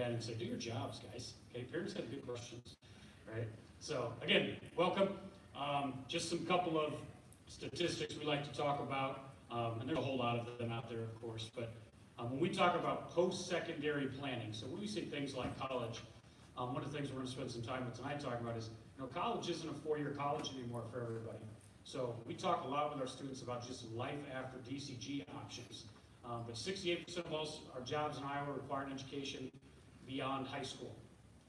dad and say, do your jobs, guys. Okay, parents have good questions, right? So again, welcome. Just some couple of statistics we like to talk about, and there's a whole lot of them out there, of course, but when we talk about post-secondary planning, so when we say things like college, one of the things we're going to spend some time with tonight talking about is, college isn't a four-year college anymore for everybody. So we talk a lot with our students about just life after DCG options. But 68% of all our jobs in Iowa require an education beyond high school.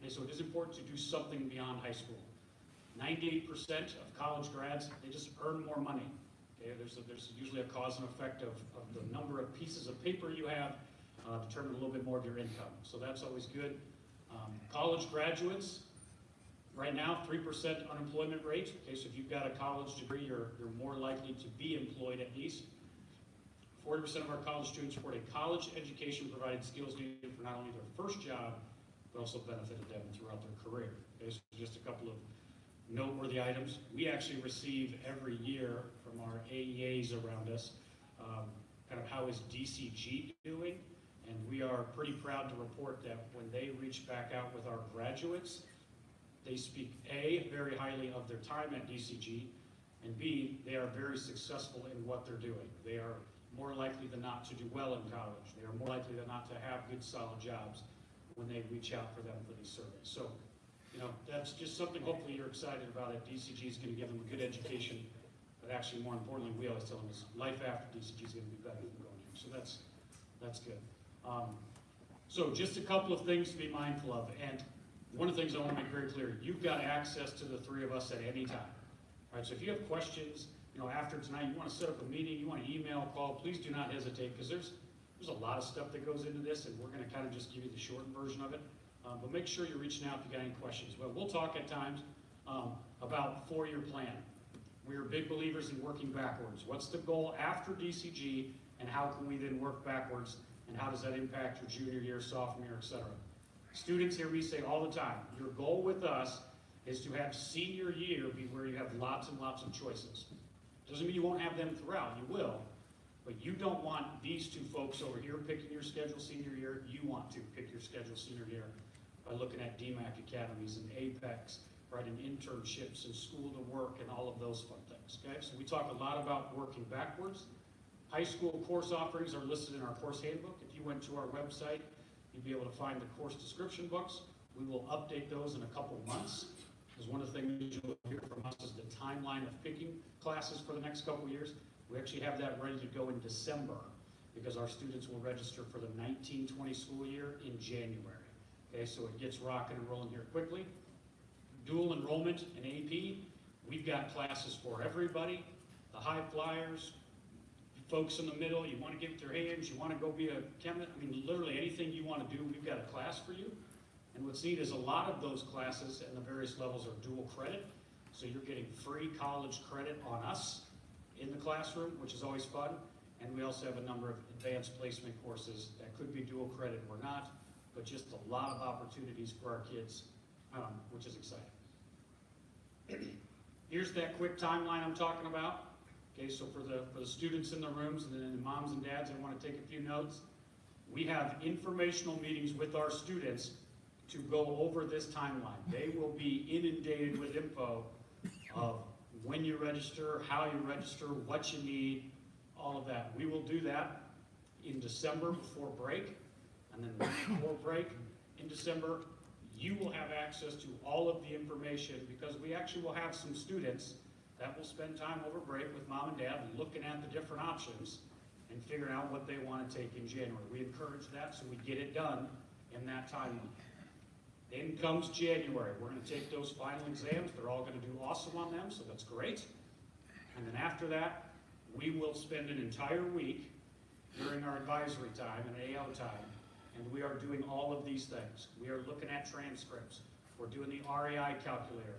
And so it is important to do something beyond high school. 98% of college grads, they just earn more money. Okay? There's usually a cause and effect of the number of pieces of paper you have determine a little bit more of your income. So that's always good. College graduates, right now, 3% unemployment rate. Okay, so if you've got a college degree, you're more likely to be employed at least. 40% of our college students report a college education provided skills needed for not only their first job, but also benefited them throughout their career. Okay, so just a couple of noteworthy items. We actually receive every year from our AEAs around us, kind of how is DCG doing, and we are pretty proud to report that when they reach back out with our graduates, they speak A, very highly of their time at DCG, and B, they are very successful in what they're doing. They are more likely than not to do well in college. They are more likely than not to have good, solid jobs when they reach out for them for these surveys. So, that's just something hopefully you're excited about, that DCG is going to give them a good education, but actually more importantly, we always tell them is life after DCG is going to be better than going here. So that's good. So just a couple of things to be mindful of. And one of the things I want to make very clear, you've got access to the three of us at any time. All right, so if you have questions, after tonight, you want to set up a meeting, you want to email, call, please do not hesitate, because there's a lot of stuff that goes into this, and we're going to kind of just give you the shortened version of it. But make sure you're reaching out if you got any questions. Well, we'll talk at times about four-year plan. We are big believers in working backwards. What's the goal after DCG, and how can we then work backwards, and how does that impact your junior year, sophomore year, etc. Students here, we say all the time, your goal with us is to have senior year be where you have lots and lots of choices. Doesn't mean you won't have them throughout, you will, but you don't want these two folks over here picking your schedule senior year. You want to pick your schedule senior year by looking at DMAC academies and APEX, right, and internships and school to work and all of those fun things, okay? So we talk a lot about working backwards. High school course offerings are listed in our course handbook. If you went to our website, you'd be able to find the course description books. We will update those in a couple months, because one of the things you'll hear from us is the timeline of picking classes for the next couple years. We actually have that ready to go in December, because our students will register for the 19-20 school year in January. Okay, so it gets rocking and rolling here quickly. Dual enrollment in AP, we've got classes for everybody. The high flyers, folks in the middle, you want to give it their hands, you want to go be a chemist, literally anything you want to do, we've got a class for you. And what's neat is a lot of those classes and the various levels are dual credit, so you're getting free college credit on us in the classroom, which is always fun. And we also have a number of advanced placement courses that could be dual credit or not, but just a lot of opportunities for our kids, which is exciting. Here's that quick timeline I'm talking about. Okay, so for the students in the rooms and then the moms and dads, I want to take a few notes. We have informational meetings with our students to go over this timeline. They will be inundated with info of when you register, how you register, what you need, all of that. We will do that in December before break, and then right before break in December, you will have access to all of the information, because we actually will have some students that will spend time over break with mom and dad looking at the different options and figuring out what they want to take in January. We encourage that, so we get it done in that timeline. Then comes January. We're going to take those final exams. They're all going to do awesome on them, so that's great. And then after that, we will spend an entire week during our advisory time and AO time, and we are doing all of these things. We are looking at transcripts. We're doing the REI calculator,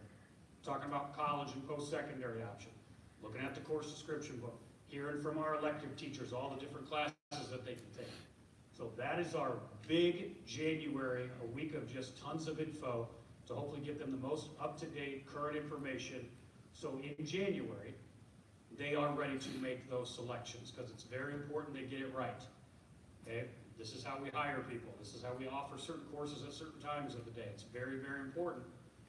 talking about college and post-secondary option, looking at the course description book, hearing from our elective teachers all the different classes that they can take. So that is our big January, a week of just tons of info to hopefully give them the most up-to-date current information. So in January, they are ready to make those selections, because it's very important they get it right. Okay? This is how we hire people. This is how we offer certain courses at certain times of the day. It's very, very important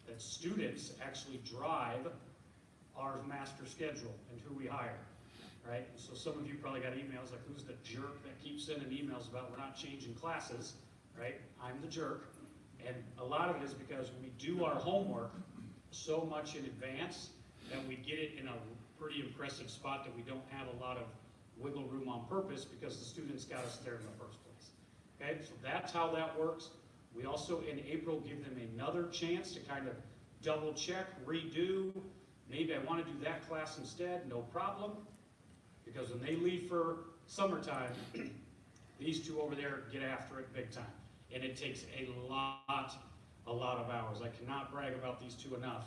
that students actually drive our master schedule and who we hire, right? So some of you probably got emails like, who's the jerk that keeps sending emails about we're not changing classes, right? I'm the jerk. And a lot of it is because we do our homework so much in advance that we get it in a pretty impressive spot that we don't have a lot of wiggle room on purpose because the students got us there in the first place. Okay, so that's how that works. We also, in April, give them another chance to kind of double check, redo. Maybe I want to do that class instead, no problem. Because when they leave for summertime, these two over there get after it big time. And it takes a lot of hours. I cannot brag about these two enough,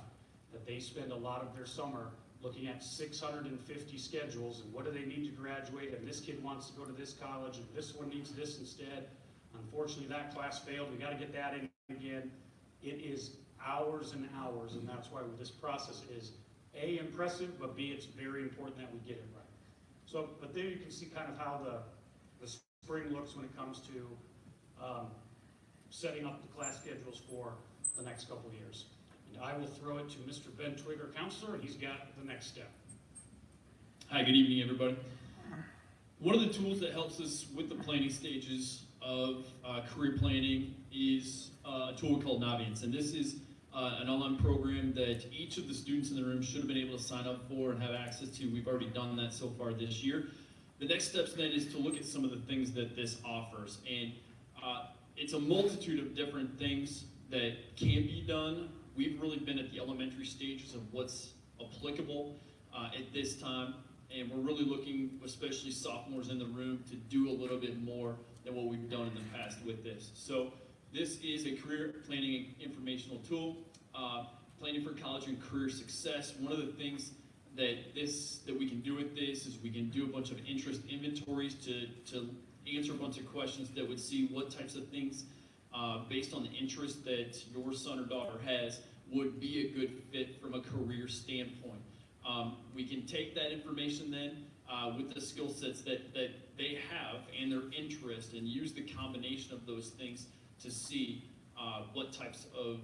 that they spend a lot of their summer looking at 650 schedules and what do they need to graduate, and this kid wants to go to this college, and this one needs this instead. Unfortunately, that class failed. We got to get that in again. It is hours and hours, and that's why this process is A, impressive, but B, it's very important that we get it right. So, but there you can see kind of how the spring looks when it comes to setting up the class schedules for the next couple of years. And I will throw it to Mr. Ben Twigger, counselor, and he's got the next step. Hi, good evening, everybody. One of the tools that helps us with the planning stages of career planning is a tool called Naviance, and this is an online program that each of the students in the room should have been able to sign up for and have access to. We've already done that so far this year. The next steps then is to look at some of the things that this offers, and it's a multitude of different things that can be done. We've really been at the elementary stages of what's applicable at this time, and we're really looking, especially sophomores in the room, to do a little bit more than what we've done in the past with this. So this is a career planning and informational tool, planning for college and career success. One of the things that we can do with this is we can do a bunch of interest inventories to answer a bunch of questions that would see what types of things based on the interest that your son or daughter has would be a good fit from a career standpoint. We can take that information then with the skill sets that they have and their interest and use the combination of those things to see what types of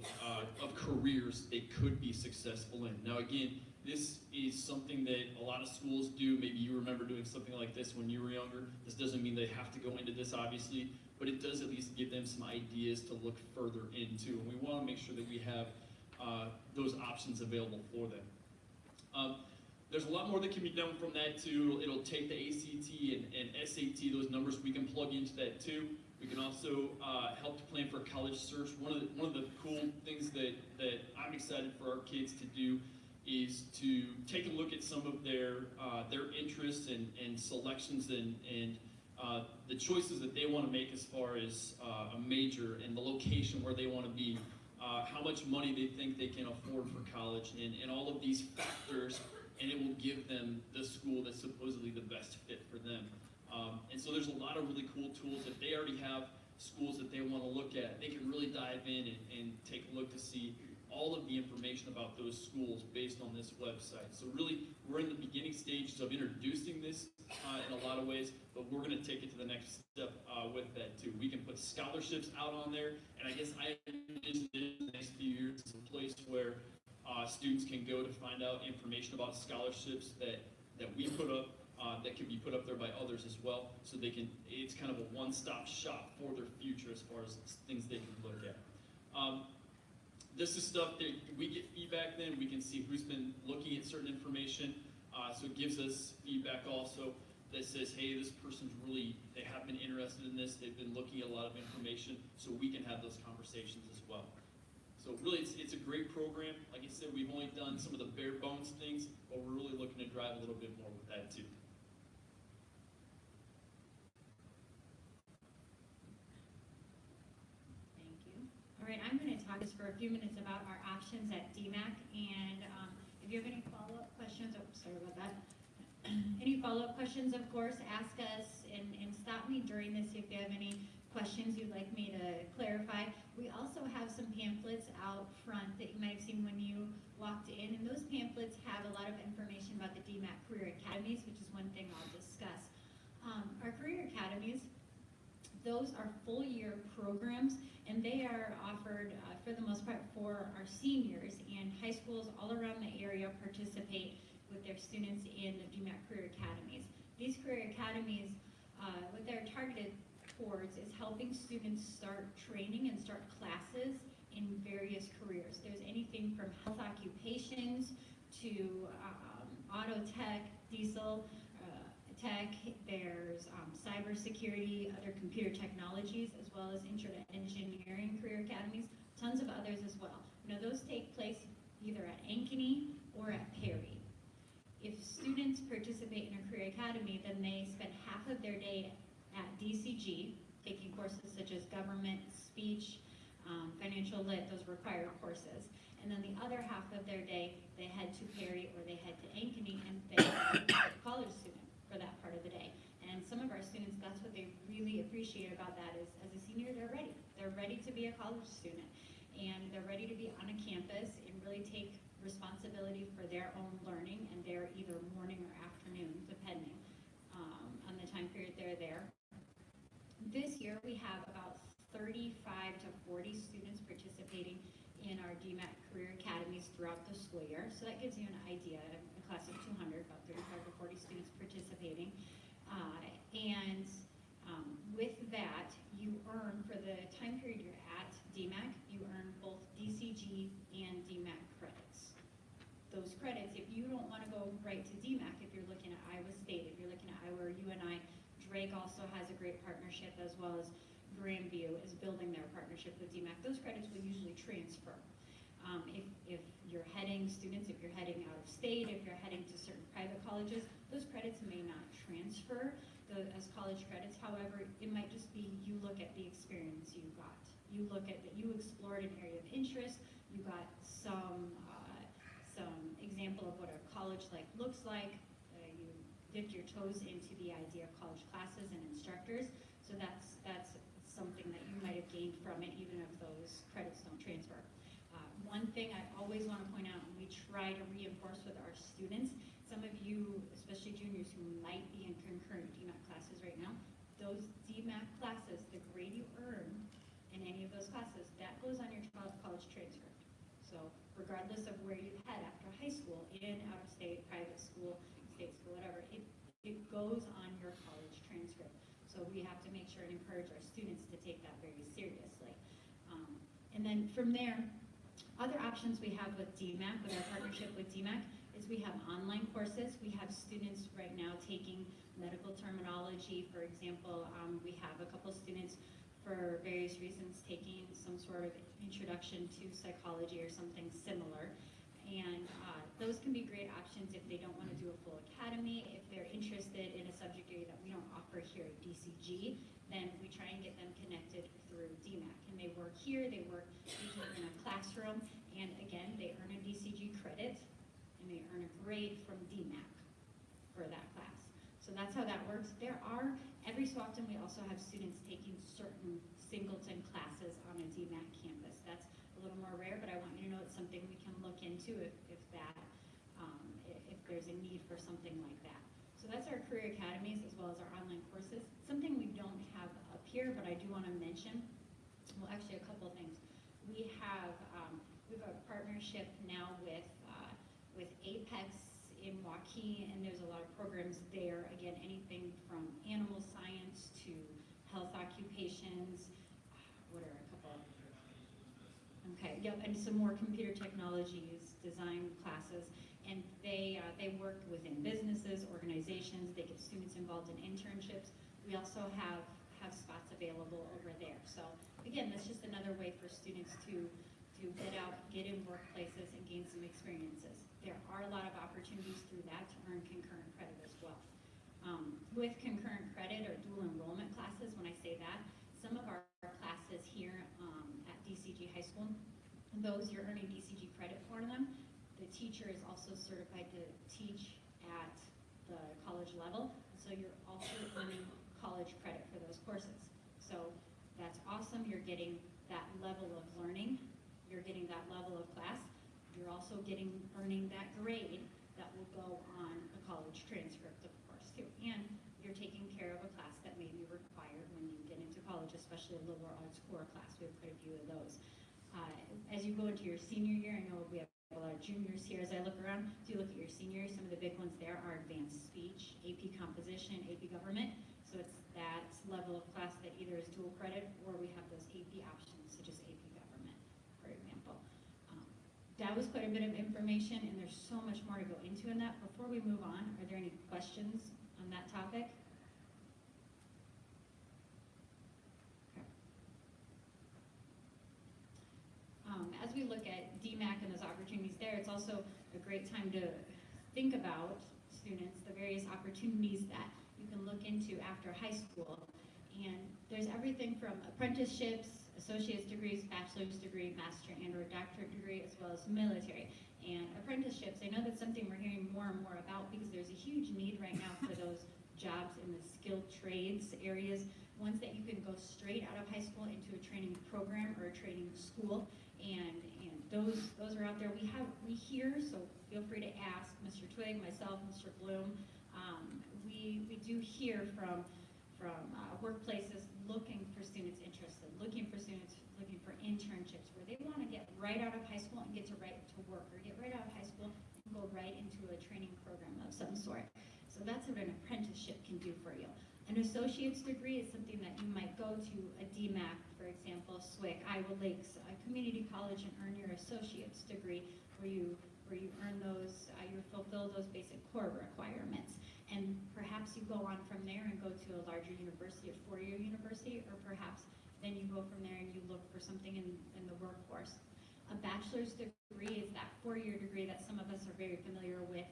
careers they could be successful in. Now again, this is something that a lot of schools do. Maybe you remember doing something like this when you were younger. This doesn't mean they have to go into this, obviously, but it does at least give them some ideas to look further into. And we want to make sure that we have those options available for them. There's a lot more that can be done from that too. It'll take the ACT and SAT, those numbers, we can plug into that too. We can also help to plan for college search. One of the cool things that I'm excited for our kids to do is to take a look at some of their interests and selections and the choices that they want to make as far as a major and the location where they want to be, how much money they think they can afford for college, and all of these factors, and it will give them the school that's supposedly the best fit for them. And so there's a lot of really cool tools. If they already have schools that they want to look at, they can really dive in and take a look to see all of the information about those schools based on this website. So really, we're in the beginning stages of introducing this in a lot of ways, but we're going to take it to the next step with that too. We can put scholarships out on there, and I guess I envision it in the next few years as a place where students can go to find out information about scholarships that we put up, that can be put up there by others as well, so they can, it's kind of a one-stop shop for their future as far as things they can look at. This is stuff that we get feedback then, we can see who's been looking at certain information, so it gives us feedback also that says, hey, this person's really, they have been interested in this, they've been looking at a lot of information, so we can have those conversations as well. So really, it's a great program. Like I said, we've only done some of the bare bones things, but we're really looking to drive a little bit more with that too. Thank you. All right, I'm going to talk just for a few minutes about our options at DMAC, and if you have any follow-up questions, oh, sorry about that. Any follow-up questions, of course, ask us and stop me during this if you have any questions you'd like me to clarify. We also have some pamphlets out front that you might have seen when you walked in, and those pamphlets have a lot of information about the DMAC Career Academies, which is one thing I'll discuss. Our Career Academies, Those are full year programs, and they are offered for the most part for our seniors, and high schools all around the area participate with their students in the DMAC Career Academies. These career academies, what they're targeted towards is helping students start training and start classes in various careers. There's anything from health occupations to auto tech, diesel tech, there's cybersecurity, other computer technologies, as well as intro to engineering career academies, tons of others as well. Now those take place either at Ankeny or at Perry. If students participate in a career academy, then they spend half of their day at DCG, taking courses such as government, speech, financial lit, those required courses. And then the other half of their day, they head to Perry or they head to Ankeny, and they are a college student for that part of the day. And some of our students, that's what they really appreciate about that is, as a senior, they're ready. They're ready to be a college student. And they're ready to be on a campus and really take responsibility for their own learning, and they're either morning or afternoon, depending on the time period they're there. This year, we have about 35 to 40 students participating in our DMAC Career Academies throughout the school year. So that gives you an idea, a class of 200, about 35 to 40 students participating. With that, you earn, for the time period you're at DMAC, you earn both DCG and DMAC credits. Those credits, if you don't want to go right to DMAC, if you're looking at Iowa State, if you're looking at Iowa or UNI, Drake also has a great partnership, as well as Grandview is building their partnership with DMAC. Those credits will usually transfer. If you're heading students, if you're heading out of state, if you're heading to certain private colleges, those credits may not transfer as college credits. However, it might just be you look at the experience you got. You look at that you explored an area of interest. You got some example of what a college life looks like. You dipped your toes into the idea of college classes and instructors. So that's something that you might have gained from it, even if those credits don't transfer. One thing I always want to point out, and we try to reinforce with our students, some of you, especially juniors who might be in concurrent DMAC classes right now, those DMAC classes, the grade you earn in any of those classes, that goes on your college transcript. So regardless of where you head after high school, in, out of state, private school, state school, whatever, it goes on your college transcript. So we have to make sure and encourage our students to take that very seriously. And then from there, other options we have with DMAC, with our partnership with DMAC, is we have online courses. We have students right now taking medical terminology. For example, we have a couple students for various reasons taking some sort of introduction to psychology or something similar. And those can be great options if they don't want to do a full academy. If they're interested in a subject area that we don't offer here at DCG, then we try and get them connected through DMAC. And they work here, they work usually in a classroom, and again, they earn a DCG credit, and they earn a grade from DMAC for that class. So that's how that works. There are, every so often, we also have students taking certain singleton classes on a DMAC campus. That's a little more rare, but I want you to know it's something we can look into if there's a need for something like that. So that's our career academies as well as our online courses. Something we don't have up here, but I do want to mention, well, actually a couple of things. We have a partnership now with Apex in Waukee, and there's a lot of programs there. Again, anything from animal science to health occupations. What are a couple? Okay, yep, and some more computer technologies, design classes. And they work within businesses, organizations. They get students involved in internships. We also have spots available over there. So again, that's just another way for students to get out, get in workplaces, and gain some experiences. There are a lot of opportunities through that to earn concurrent credit as well. With concurrent credit or dual enrollment classes, when I say that, some of our classes here at DCG High School, those you're earning DCG credit for them. The teacher is also certified to teach at the college level, so you're also earning college credit for those courses. So that's awesome. You're getting that level of learning. You're getting that level of class. You're also earning that grade that will go on a college transcript, of course, too. And you're taking care of a class that may be required when you get into college. especially a liberal arts core class. We have quite a few of those. As you go into your senior year, I know we have a lot of juniors here. As I look around, if you look at your senior year, some of the big ones there are advanced speech, AP composition, AP government. So it's that level of class that either is dual credit or we have those AP options, such as AP government, for example. That was quite a bit of information, and there's so much more to go into in that. Before we move on, are there any questions on that topic? As we look at DMAC and those opportunities there, it's also a great time to think about students, the various opportunities that you can look into after high school. And there's everything from apprenticeships, associate's degrees, bachelor's degree, master and or doctorate degree, as well as military. And apprenticeships, I know that's something we're hearing more and more about because there's a huge need right now for those jobs in the skilled trades areas, ones that you can go straight out of high school into a training program or a training school. And those are out there. We hear, so feel free to ask Mr. Twig, myself, Mr. Bloom. We do hear from workplaces looking for students interested, looking for internships where they want to get right out of high school and get to right to work, or get right out of high school and go right into a training program of some sort. So that's what an apprenticeship can do for you. An associate's degree is something that you might go to a DMAC, for example, SWIC, Iowa Lakes, a community college, and earn your associate's degree where you earn those, you fulfill those basic core requirements. And perhaps you go on from there and go to a larger university, a four-year university, or perhaps then you go from there and you look for something in the workforce. A bachelor's degree is that four-year degree that some of us are very familiar with,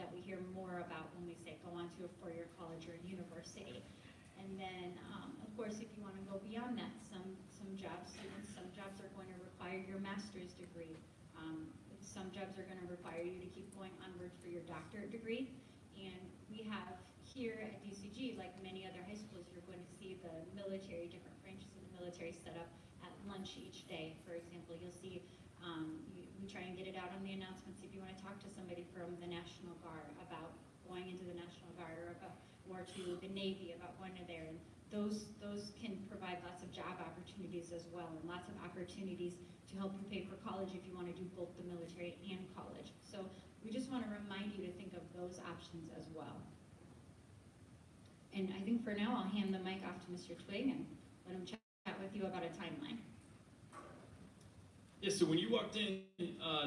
that we hear more about when we say go on to a four-year college or university. And then, of course, if you want to go beyond that, some jobs are going to require your master's degree. Some jobs are going to require you to keep going onwards for your doctorate degree. And we have here at DCG, like many other high schools, you're going to see the military, different branches of the military set up at lunch each day. For example, you'll see, we try and get it out on the announcements if you want to talk to somebody from the National Guard about going into the National Guard, or to the Navy about going to there. And those can provide lots of job opportunities as well, and lots of opportunities to help you pay for college if you want to do both the military and college. So we just want to remind you to think of those options as well. And I think for now, I'll hand the mic off to Mr. Twig and let him chat with you about a timeline. Yeah, so when you walked in,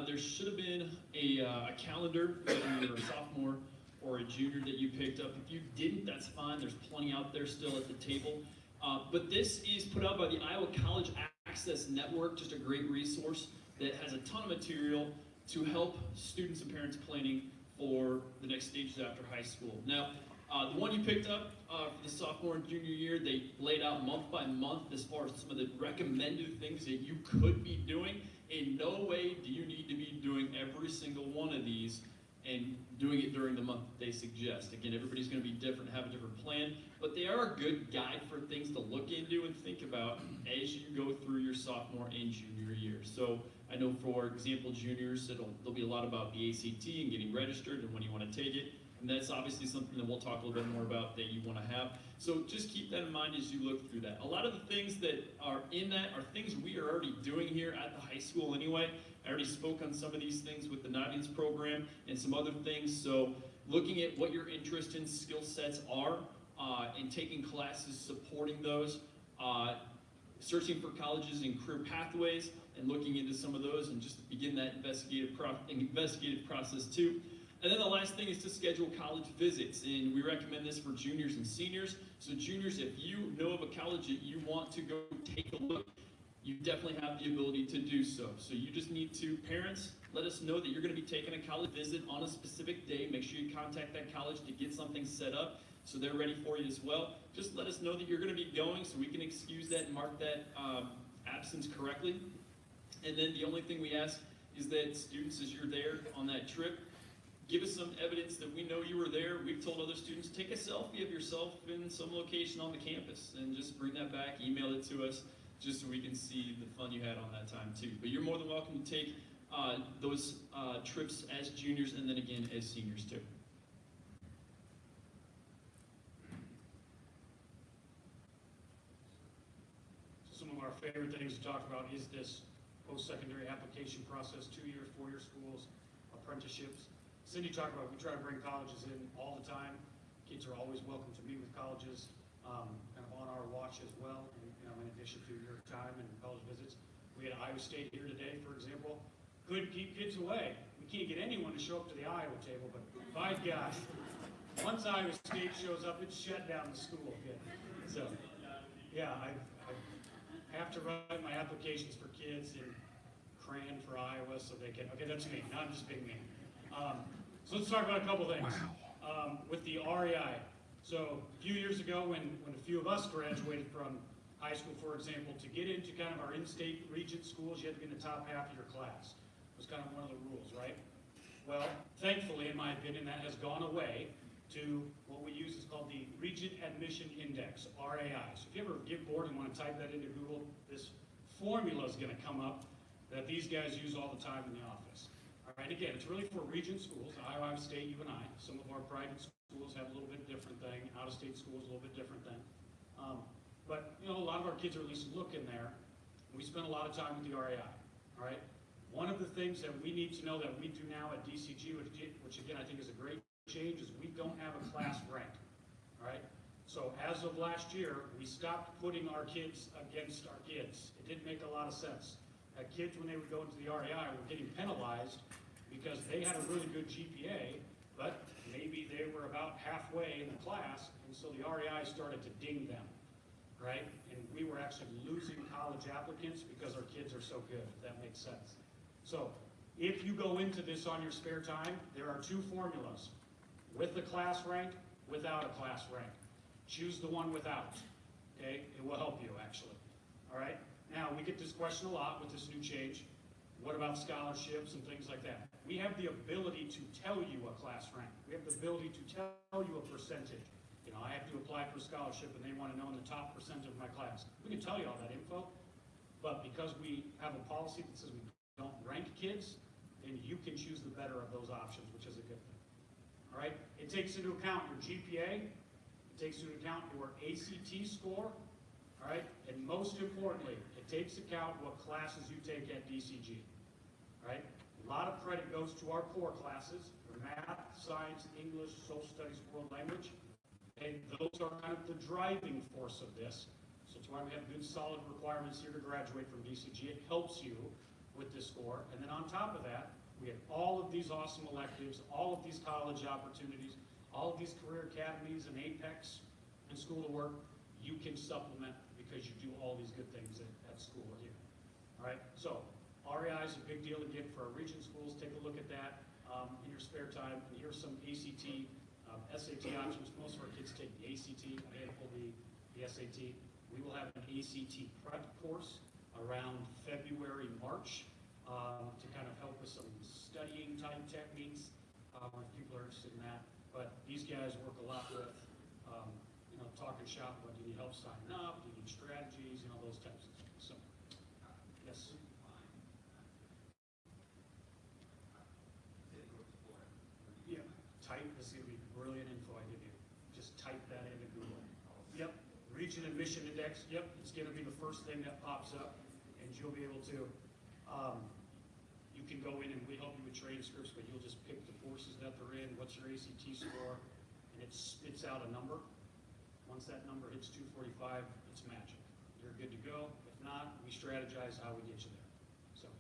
there should have been a calendar, whether you're a sophomore or a junior, that you picked up. If you didn't, that's fine. There's plenty out there still at the table. But this is put out by the Iowa College Access Network, just a great resource that has a ton of material to help students and parents planning for the next stages after high school. Now, the one you picked up for the sophomore and junior year, they laid out month by month as far as some of the recommended things that you could be doing. In no way do you need to be doing every single one of these and doing it during the month that they suggest. Again, everybody's going to be different, have a different plan, but they are a good guide for things to look into and think about as you go through your sophomore and junior year. So I know, for example, juniors, there'll be a lot about the ACT and getting registered and when you want to take it. And that's obviously something that we'll talk a little bit more about that you want to have. So just keep that in mind as you look through that. A lot of the things that are in that are things we are already doing here at the high school anyway. I already spoke on some of these things with the Naviance program and some other things. So looking at what your interest and skill sets are and taking classes supporting those, searching for colleges and career pathways and looking into some of those and just begin that investigative process too. And then the last thing is to schedule college visits, and we recommend this for juniors and seniors. So juniors, if you know of a college that you want to go take a look, you definitely have the ability to do so. So you just need to, parents, let us know that you're going to be taking a college visit on a specific day. Make sure you contact that college to get something set up so they're ready for you as well. Just let us know that you're going to be going so we can excuse that and mark that absence correctly. And then the only thing we ask is that students, as you're there on that trip, give us some evidence that we know you were there. We've told other students, take a selfie of yourself in some location on the campus and just bring that back, email it to us, just so we can see the fun you had on that time too. But you're more than welcome to take those trips as juniors and then again as seniors too. our favorite things to talk about is this post-secondary application process, 2-year, 4-year schools, apprenticeships. Cindy talked about, we try to bring colleges in all the time. Kids are always welcome to meet with colleges, kind of on our watch as well, and, in addition to your time and college visits. We had Iowa State here today, for example. Couldn't keep kids away. We can't get anyone to show up to the Iowa table, but by gosh, once Iowa State shows up, it's shut down the school. So, yeah, I have to write my applications for kids in Cran for Iowa so they can, okay, that's me, now I'm just being mean. So let's talk about a couple things. With the REI. So a few years ago when a few of us graduated from high school, for example, to get into kind of our in-state region schools, you had to be in the top half of your class. It was kind of one of the rules, right? Well, thankfully, in my opinion, that has gone away to what we use is called the Region Admission Index, RAI. So if you ever get bored and want to type that into Google, this formula is going to come up that these guys use all the time in the office. All right, again, it's really for region schools, Iowa State, U and I. Some of our private schools have a little bit different thing. Out-of-state schools, a little bit different thing. But, a lot of our kids are at least looking there. We spend a lot of time with the RAI, all right? One of the things that we need to know that we do now at DCG, which again, I think is a great change, is we don't have a class rank, all right? So as of last year, we stopped putting our kids against our kids. It didn't make a lot of sense. Kids, when they would go into the RAI, were getting penalized because they had a really good GPA, but maybe they were about halfway in the class, and so the RAI started to ding them, right? And we were actually losing college applicants because our kids are so good, if that makes sense. So if you go into this on your spare time, there are 2 formulas, with the class rank, without a class rank. Choose the one without, okay? It will help you, actually, all right? Now, we get this question a lot with this new change. What about scholarships and things like that? We have the ability to tell you a class rank. We have the ability to tell you a percentage. I have to apply for a scholarship and they want to know in the top percent of my class. We can tell you all that info, but because we have a policy that says we don't rank kids, then you can choose the better of those options, which is a good thing. All right? It takes into account your GPA. It takes into account your ACT score. All right? And most importantly, it takes account what classes you take at DCG. All right? A lot of credit goes to our core classes, for math, science, English, social studies, world language. And those are kind of the driving force of this. So that's why we have good solid requirements here to graduate from DCG. It helps you with this score. And then on top of that, we have all of these awesome electives, all of these college opportunities, all of these career academies and Apex and School to Work. You can supplement because you do all these good things at school here. All right, so REI is a big deal again for our region schools. Take a look at that in your spare time. And here's some ACT, SAT options. Most of our kids take the ACT, a handful the SAT. We will have an ACT prep course around February, March to kind of help with some studying type techniques if people are interested in that. But these guys work a lot with talking shop about do you need help signing up, do you need strategies, those types of things. So, yes. Yeah, type, this is going to be brilliant info I give you. Just type that into Google. Yep, Region Admission Index, yep, it's going to be the first thing that pops up, and you'll be able to, you can go in and we help you with transcripts, but you'll just pick the courses that they're in, what's your ACT score, and it spits out a number. Once that number hits 245, it's magic. You're good to go. If not, we strategize how we get you there. So,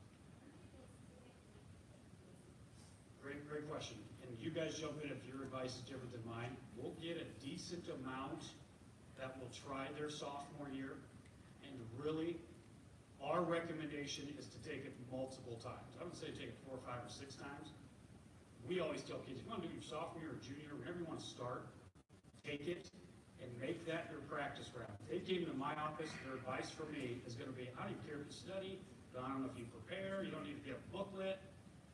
great question. And you guys jump in if your advice is different than mine. We'll get a decent amount that will try their sophomore year, and really, our recommendation is to take it multiple times. I would say take it 4, 5, or 6 times. We always tell kids, if you want to do your sophomore year or junior, whenever you want to start, take it and make that your practice round. If they came to my office, their advice for me is going to be, I don't even care if you study, I don't know if you prepare, you don't need to get a booklet,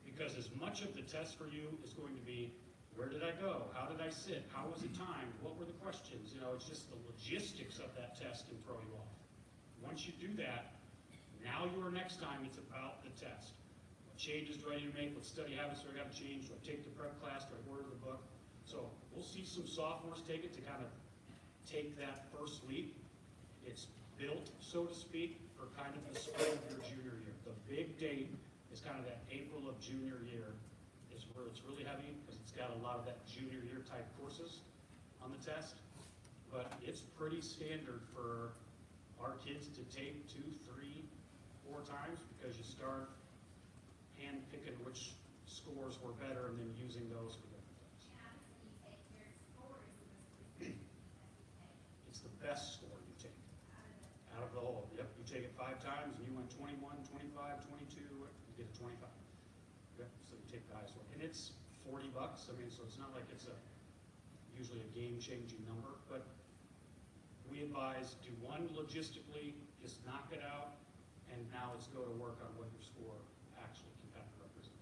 because as much of the test for you is going to be, where did I go? How did I sit? How was it timed? What were the questions? It's just the logistics of that test can throw you off. Once you do that, now your next time it's about the test. What changes do I need to make? What study habits do I got to change? Do I take the prep class? Do I order the book? So we'll see some sophomores take it to kind of take that first leap. It's built, so to speak, for kind of the spring of your junior year. The big date is kind of that April of junior year is where it's really heavy because it's got a lot of that junior year type courses on the test. But it's pretty standard for our kids to take 2, 3, 4 times because you start hand picking which scores were better and then using those for different things. It's the best score you take out of the whole. Yep, you take it 5 times and you went 21, 25, 22, you get a 25. Yep, so you take the highest one. And it's $40. I mean, so it's not like it's usually a game-changing number, but we advise do one logistically, just knock it out, and now let's go to work on what your score actually can kind of represent.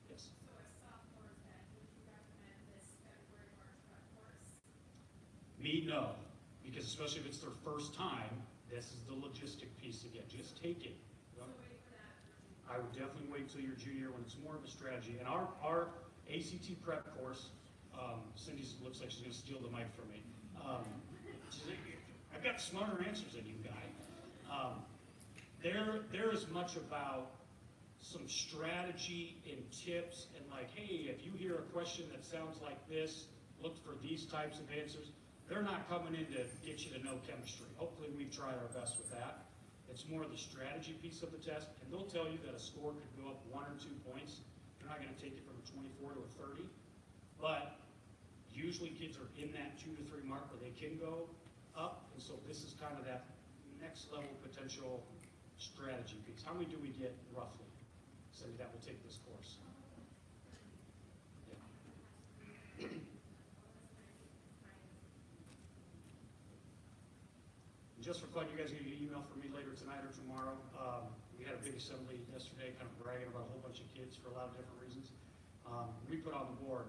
Yes? So as sophomores then, would you recommend this February, March prep course? Me, no, because especially if it's their first time, this is the logistic piece again. Just take it. So wait for that. I would definitely wait till your junior year when it's more of a strategy. And our ACT prep course, Cindy looks like she's going to steal the mic from me. She's like, I've got smarter answers than you, guy. There is much about some strategy and tips and like, hey, if you hear a question that sounds like this, look for these types of answers. They're not coming in to get you to know chemistry. Hopefully we've tried our best with that. It's more the strategy piece of the test, and they'll tell you that a score could go up 1 or 2 points. They're not going to take it from a 24 to a 30, but usually kids are in that 2 to 3 mark where they can go up, and so this is kind of that next level potential strategy piece. How many do we get roughly? Somebody that will take this course. Yeah. Just for fun, you guys are going to get an email from me later tonight or tomorrow. We had a big assembly yesterday, kind of bragging about a whole bunch of kids for a lot of different reasons. We put on the board,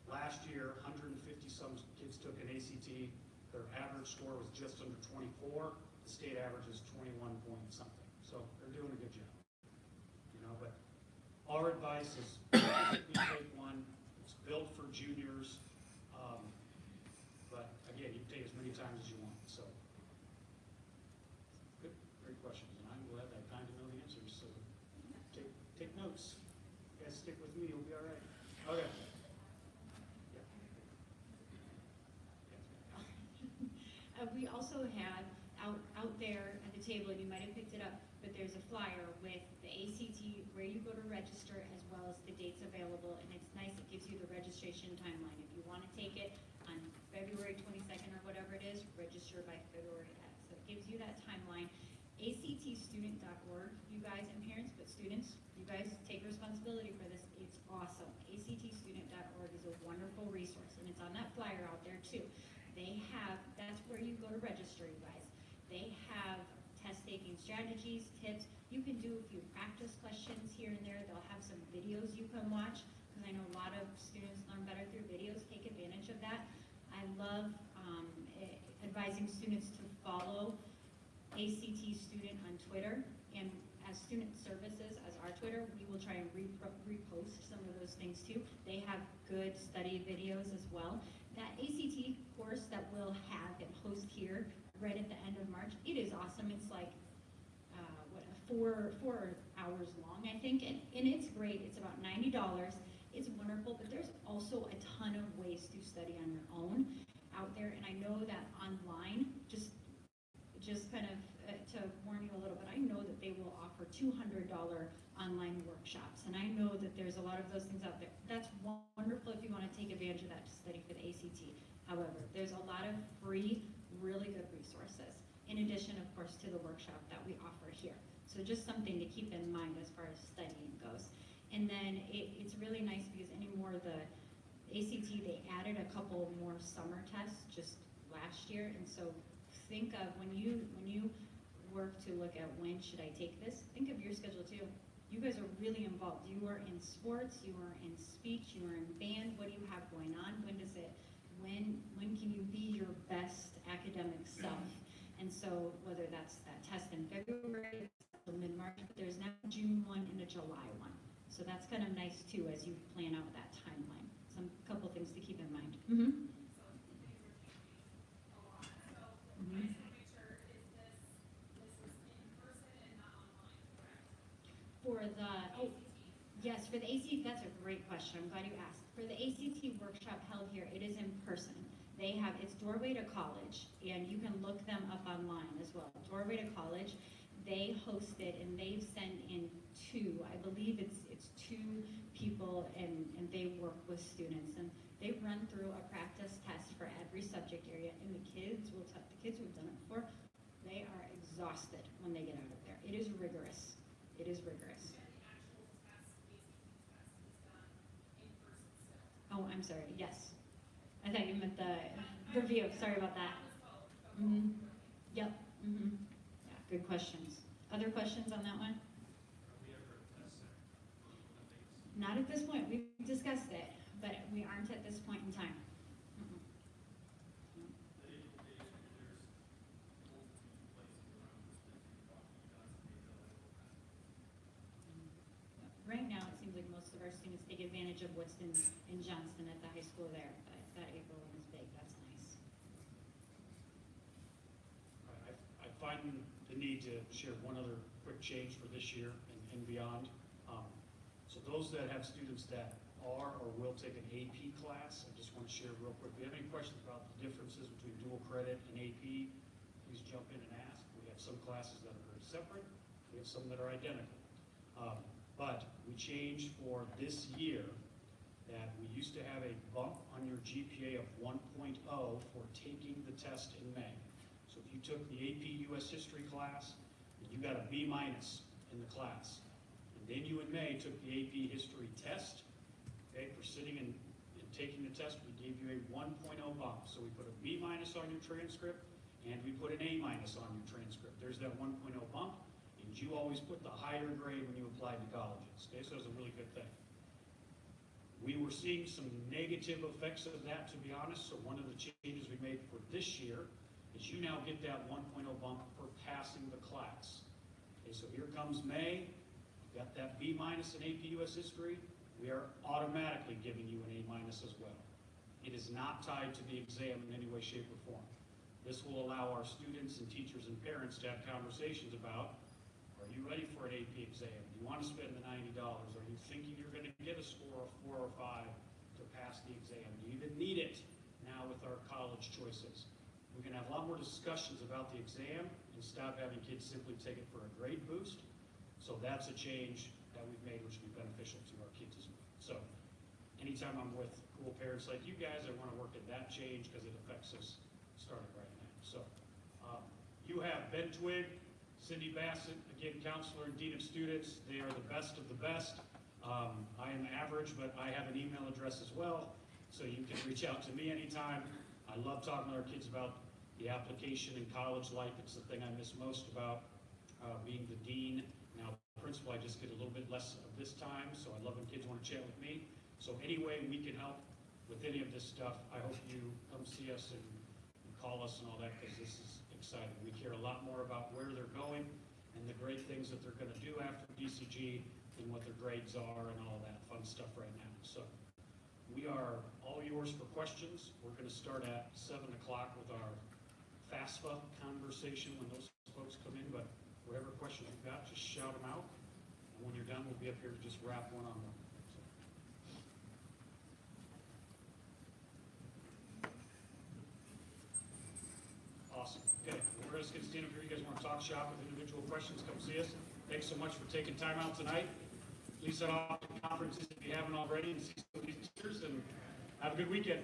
last year, 150 some kids took an ACT. Their average score was just under 24. The state average is 21 point something. So they're doing a good job. You know, but our advice is we take one. It's built for juniors. But again, you can take as many times as you want. So good, great questions, and I'm glad I kind of know the answers. So take notes. You guys stick with me. You'll be all right. Okay. We also had out there at the table, and you might have picked it up, but there's a flyer with the ACT, where you go to register, as well as the dates available, and it's nice, it gives you the registration timeline. If you want to take it on February 22nd or whatever it is, register by February X. So it gives you that timeline. ACTstudent.org, you guys, and parents, but students, you guys take responsibility for this. It's awesome. ACTstudent.org is a wonderful resource, and it's on that flyer out there too. That's where you go to register, you guys. They have test-taking strategies, tips. You can do a few practice questions here and there. They'll have some videos you can watch, because I know a lot of students learn better through videos. Take advantage of that. I love advising students to follow ACT Student on Twitter, and as student services, as our Twitter, we will try and repost some of those things too. They have good study videos as well. That ACT course that we'll have and host here right at the end of March, it is awesome. It's like, 4 hours long, I think, and it's great. It's about $90. It's wonderful, but there's also a ton of ways to study on your own out there, and I know that online, just kind of to warn you a little bit, I know that they will offer $200 online workshops, and I know that there's a lot of those things out there. That's wonderful if you want to take advantage of that to study for the ACT. However, there's a lot of free, really good resources, in addition, of course, to the workshop that we offer here. So just something to keep in mind as far as studying goes. And then it's really nice because anymore the ACT, they added a couple more summer tests just last year, and so think of when you work to look at when should I take this, think of your schedule too. You guys are really involved. You are in sports, you are in speech, you are in band. What do you have going on? When can you be your best academic self? And so whether that's that test in February or mid-March, but there's now June 1 and a July 1. So that's kind of nice too as you plan out that timeline. Some couple things to keep in mind. Mm-hmm. So things are changing a lot. So Mhm. I just want to make sure, is this is in person and For the, oh, yes, for the ACT, that's a great question. I'm glad you asked. For the ACT workshop held here, it is in person. They have, it's Doorway to College, and you can look them up online as well. Doorway to College, they hosted and they've sent in two, I believe it's two people, and they work with students. And they run through a practice test for every subject area, and the kids will tell, the kids who've done it before, they are exhausted when they get out of there. It is rigorous. It is rigorous. The actual test, basically the test is done in person still. Oh, I'm sorry, yes. I thought you meant the review, sorry about that. That was both. Mm-hmm. Yep, mm-hmm. Yeah, good questions. Other questions on that one? Not at this point, we've discussed it, but we aren't at this point in time. Mm-mm. Right now, it seems like most of our students take advantage of what's in Johnston at the high school there, but that April one is big, that's nice. I find the need to share one other quick change for this year and beyond. So those that have students that are or will take an AP class, I just want to share real quick. If you have any questions about the differences between dual credit and AP, please jump in and ask. We have some classes that are very separate. We have some that are identical. But we changed for this year that we used to have a bump on your GPA of 1.0 for taking the test in May. So if you took the AP US History class, and you got a B- in the class, and then you in May took the AP History test, okay, for sitting and taking the test, we gave you a 1.0 bump. So we put a B- on your transcript, and we put an A- on your transcript. There's that 1.0 bump, and you always put the higher grade when you applied to colleges, okay, so it's a really good thing. We were seeing some negative effects of that, to be honest, so one of the changes we made for this year is you now get that 1.0 bump for passing the class. Okay, so here comes May, you've got that B- in AP US History, we are automatically giving you an A- as well. It is not tied to the exam in any way, shape, or form. This will allow our students and teachers and parents to have conversations about, are you ready for an AP exam? Do you want to spend the $90? Are you thinking you're going to get a score of 4 or 5 to pass the exam? Do you even need it now with our college choices? We're going to have a lot more discussions about the exam and stop having kids simply take it for a grade boost. So that's a change that we've made, which will be beneficial to our kids as well. So anytime I'm with cool parents like you guys, I want to work at that change because it affects us starting right now. So you have Ben Twigg, Cindy Bassett, again, counselor and dean of students. They are the best of the best. I am average, but I have an email address as well, so you can reach out to me anytime. I love talking to our kids about the application in college life. It's the thing I miss most about being the dean. Now, principal, I just get a little bit less of this time, so I love when kids want to chat with me. So any way we can help with any of this stuff, I hope you come see us and call us and all that, because this is exciting. We care a lot more about where they're going and the great things that they're going to do after DCG and what their grades are and all that fun stuff right now. So we are all yours for questions. We're going to start at 7 o'clock with our FAFSA conversation when those folks come in, but whatever questions you've got, just shout them out. And when you're done, we'll be up here to just wrap one-on-one. Awesome. Okay, we're just going to stand up here. You guys want to talk shop with individual questions, come see us. Thanks so much for taking time out tonight. Please head off to conferences if you haven't already and see some of these teachers, and have a good weekend.